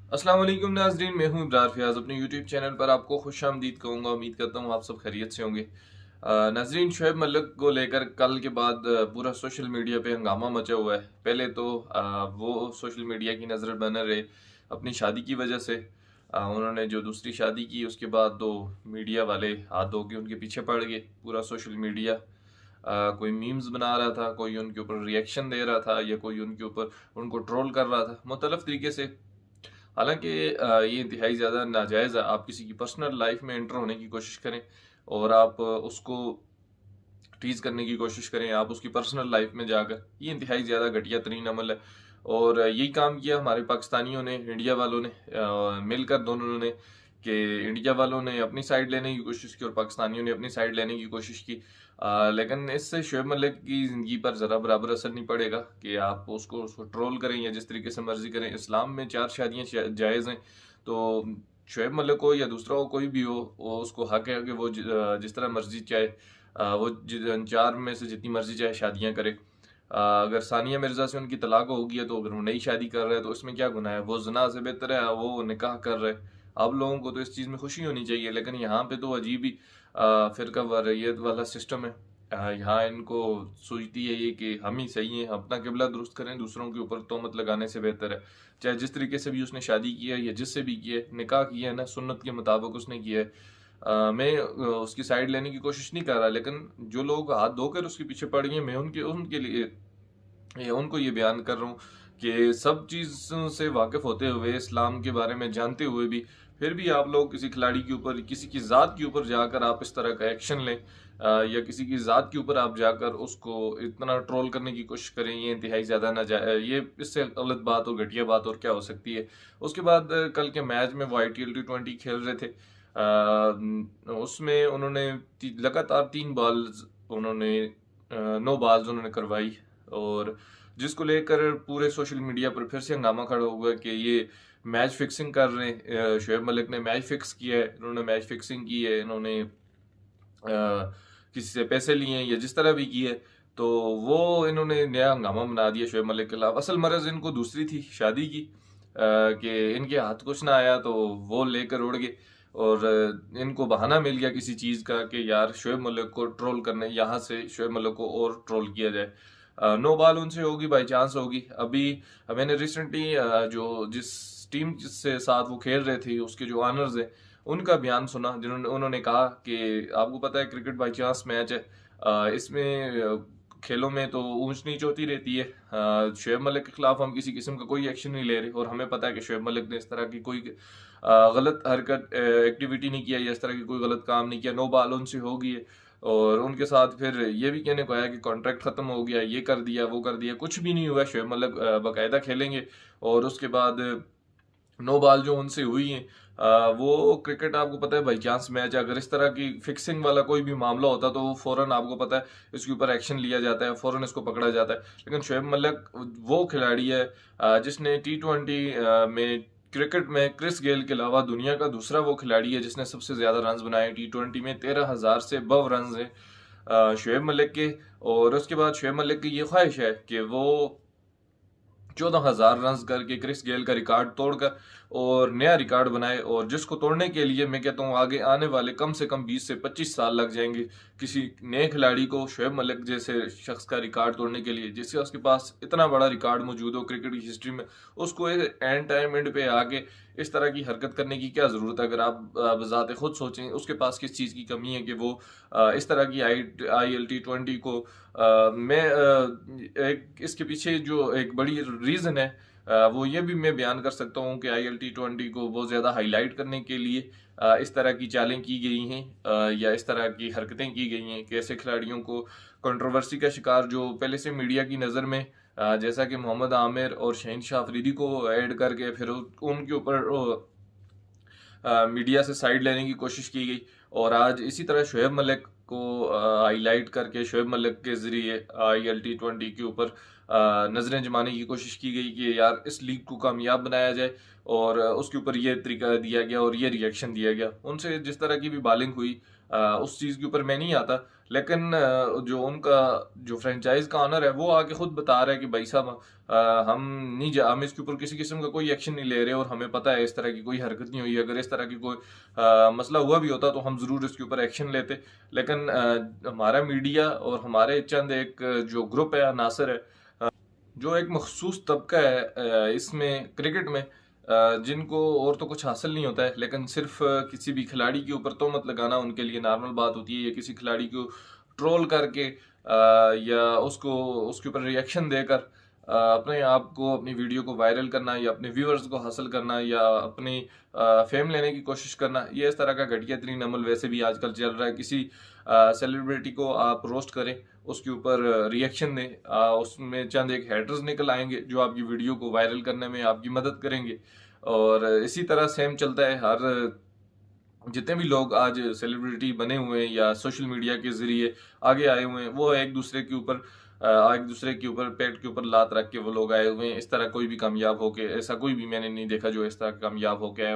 अस्सलाम वालेकुम नाज़रीन, मैं हूं इब्रार फयाज। अपने यूट्यूब चैनल पर आपको खुश आमदीद कहूँगा। उम्मीद करता हूँ आप सब खैरियत से होंगे। नाज़रीन, शोएब मलिक को लेकर कल के बाद पूरा सोशल मीडिया पे हंगामा मचा हुआ है। पहले तो वो सोशल मीडिया की नज़र बने रहे अपनी शादी की वजह से। उन्होंने जो दूसरी शादी की उसके बाद तो मीडिया वाले हाथ धो के उनके पीछे पड़ गए। पूरा सोशल मीडिया कोई मीम्स बना रहा था, कोई उनके ऊपर रिएक्शन दे रहा था, या कोई उनके ऊपर उनको ट्रोल कर रहा था मुख्तलिफ तरीके से। हालांकि ये इंतहाई ज़्यादा नाजायज़ है। आप किसी की पर्सनल लाइफ में एंटर होने की कोशिश करें और आप उसको टीज़ करने की कोशिश करें, आप उसकी पर्सनल लाइफ में जाकर, ये इंतहाई ज़्यादा घटिया तरीन अमल है। और यही काम किया हमारे पाकिस्तानियों ने, इंडिया वालों ने मिलकर, दोनों ने, कि इंडिया वालों ने अपनी साइड लेने की कोशिश की और पाकिस्तानियों ने अपनी साइड लेने की कोशिश की। लेकिन इससे शोएब मलिक की ज़िंदगी पर ज़रा बराबर असर नहीं पड़ेगा कि आप उसको ट्रोल करें या जिस तरीके से मर्जी करें। इस्लाम में 4 शादियाँ जायज़ हैं, तो शोएब मलिक हो या दूसरा हो, कोई भी हो, वो उसको हक है कि वो जिस तरह मर्जी चाहे वो 4 में से जितनी मर्जी चाहे शादियां करे। अगर सानिया मिर्जा से उनकी तलाक हो गई है, तो अगर वो नई शादी कर रहे हैं तो इसमें क्या गुनाह है? वो ज़िना से बेहतर है वो निकाह कर रहे हैं। आप लोगों को तो इस चीज़ में खुशी होनी चाहिए, लेकिन यहाँ पे तो अजीब ही फिरका वारियत वाला सिस्टम है। यहाँ इनको सूझती है ये कि हम ही सही हैं, अपना किबला दुरुस्त करें, दूसरों के ऊपर तोहमत लगाने से बेहतर है। चाहे जिस तरीके से भी उसने शादी की है या जिससे भी की है, निकाह किया है ना, सुन्नत के मुताबिक उसने किया है। मैं उसकी साइड लेने की कोशिश नहीं कर रहा, लेकिन जो लोग हाथ धोकर उसके पीछे पड़ गए, मैं उनके उनके लिए उनको ये बयान कर रहा हूँ कि सब चीज़ों से वाकिफ होते हुए, इस्लाम के बारे में जानते हुए भी, फिर भी आप लोग किसी खिलाड़ी के ऊपर, किसी की ज़ात के ऊपर जाकर आप इस तरह का एक्शन लें, या किसी की ज़ात के ऊपर आप जाकर उसको इतना ट्रोल करने की कोशिश करें, ये इंतहाई ज़्यादा ये इससे गलत बात और घटिया बात और क्या हो सकती है। उसके बाद कल के मैच में वो ITL T20 खेल रहे थे। उसमें उन्होंने लगातार 3 बॉल्स उन्होंने नो बॉल्स उन्होंने करवाई, और जिसको लेकर पूरे सोशल मीडिया पर फिर से हंगामा खड़ा हुआ कि ये मैच फिक्सिंग कर रहे हैं। शोएब मलिक ने मैच फिक्स किया है, इन्होंने मैच फिक्सिंग की है, इन्होंने किसी से पैसे लिए हैं या जिस तरह भी की है, तो वो इन्होंने नया हंगामा बना दिया शोएब मलिक के खिलाफ। असल मर्ज इनको दूसरी थी, शादी की, कि इनके हाथ कुछ ना आया तो वो लेकर उड़ गए, और इनको बहाना मिल गया किसी चीज़ का कि यार शोएब मलिक को ट्रोल करने, यहाँ से शोएब मलिक को और ट्रोल किया जाए। नो बॉल उनसे होगी, बाई चांस होगी। अभी मैंने रिसेंटली जो जिस टीम से साथ वो खेल रहे थे उसके जो ऑनर्स हैं, उनका बयान सुना, जिन्होंने उन्होंने कहा कि आपको पता है क्रिकेट बाई चांस मैच है, इसमें खेलों में तो ऊंच नीच होती रहती है। शोएब मलिक के खिलाफ हम किसी किस्म का कोई एक्शन नहीं ले रहे, और हमें पता है कि शोएब मलिक ने इस तरह की कोई गलत हरकत, एक्टिविटी नहीं किया, या इस तरह की कोई गलत काम नहीं किया। नो बॉल उनसे हो गई है, और उनके साथ फिर ये भी कहने को आया कि कॉन्ट्रैक्ट खत्म हो गया, ये कर दिया, वो कर दिया, कुछ भी नहीं हुआ। शोएब मलिक बाकायदा खेलेंगे, और उसके बाद नो बॉल जो उनसे हुई है, वो क्रिकेट आपको पता है बाई चांस मैच है। अगर इस तरह की फिक्सिंग वाला कोई भी मामला होता तो फौरन आपको पता है इसके ऊपर एक्शन लिया जाता है, फौरन इसको पकड़ा जाता है। लेकिन शोएब मलिक वो खिलाड़ी है जिसने T20 में, क्रिकेट में क्रिस गेल के अलावा दुनिया का दूसरा वो खिलाड़ी है जिसने सबसे ज्यादा रन बनाए T20 में। 13,000 से अबव रन है शोएब मलिक के। और उसके बाद शोएब मलिक की ये ख्वाहिश है कि वो 14,000 रन करके क्रिस गेल का रिकॉर्ड तोड़कर और नया रिकॉर्ड बनाए, और जिसको तोड़ने के लिए मैं कहता हूँ आगे आने वाले कम से कम 20 से 25 साल लग जाएंगे किसी नए खिलाड़ी को शोएब मलिक जैसे शख्स का रिकॉर्ड तोड़ने के लिए, जिससे उसके पास इतना बड़ा रिकॉर्ड मौजूद हो क्रिकेट की हिस्ट्री में। उसको एंड टाइम एंड पे आके इस तरह की हरकत करने की क्या ज़रूरत है? अगर आप बजाते खुद सोचें उसके पास किस चीज़ की कमी है कि वो इस तरह की IL T20 को मैं एक इसके पीछे जो एक बड़ी रीज़न है, वो ये भी मैं बयान कर सकता हूँ कि IL T20 को बहुत ज़्यादा हाईलाइट करने के लिए इस तरह की चालें की गई हैं, या इस तरह की हरकतें की गई हैं कि ऐसे खिलाड़ियों को कंट्रोवर्सी का शिकार, जो पहले से मीडिया की नज़र में जैसा कि मोहम्मद आमिर और शहनशाह अफरीदी को ऐड करके फिर उनके ऊपर मीडिया से साइड लेने की कोशिश की गई, और आज इसी तरह शोएब मलिक को हाईलाइट करके शोएब मलिक के ज़रिए IL T20 के ऊपर नज़रें जमाने की कोशिश की गई कि यार इस लीग को कामयाब बनाया जाए, और उसके ऊपर ये तरीका दिया गया और ये रिएक्शन दिया गया। उनसे जिस तरह की भी बॉलिंग हुई, उस चीज़ के ऊपर मैं नहीं आता। लेकिन जो उनका जो फ्रेंचाइज का ऑनर है वो आके खुद बता रहा है कि भाई साहब हम इसके ऊपर किसी किस्म का कोई एक्शन नहीं ले रहे और हमें पता है इस तरह की कोई हरकत नहीं हुई। अगर इस तरह की कोई मसला हुआ भी होता तो हम ज़रूर इसके ऊपर एक्शन लेते। लेकिन हमारा मीडिया और हमारे चंद एक जो ग्रुप है, नासिर है, जो एक मखसूस तबका है इसमें क्रिकेट में, जिनको और तो कुछ हासिल नहीं होता है, लेकिन सिर्फ किसी भी खिलाड़ी के ऊपर तोहमत लगाना उनके लिए नॉर्मल बात होती है, या किसी खिलाड़ी को ट्रोल करके या उसको उसके ऊपर रिएक्शन देकर अपने आप को, अपनी वीडियो को वायरल करना या अपने व्यूअर्स को हासिल करना या अपनी फेम लेने की कोशिश करना, ये इस तरह का घटिया तरीन अमल वैसे भी आजकल चल रहा है। किसी सेलिब्रिटी को आप रोस्ट करें, उसके ऊपर रिएक्शन दें, उसमें चंद एक हेटर्स निकल आएंगे जो आपकी वीडियो को वायरल करने में आपकी मदद करेंगे। और इसी तरह सेम चलता है, हर जितने भी लोग आज सेलिब्रिटी बने हुए हैं या सोशल मीडिया के जरिए आगे आए हुए हैं, वो एक दूसरे के ऊपर पेट के ऊपर लात रख के वो लोग आए हुए हैं। इस तरह कोई भी कामयाब होके, ऐसा कोई भी मैंने नहीं देखा जो इस तरह कामयाब होके आए।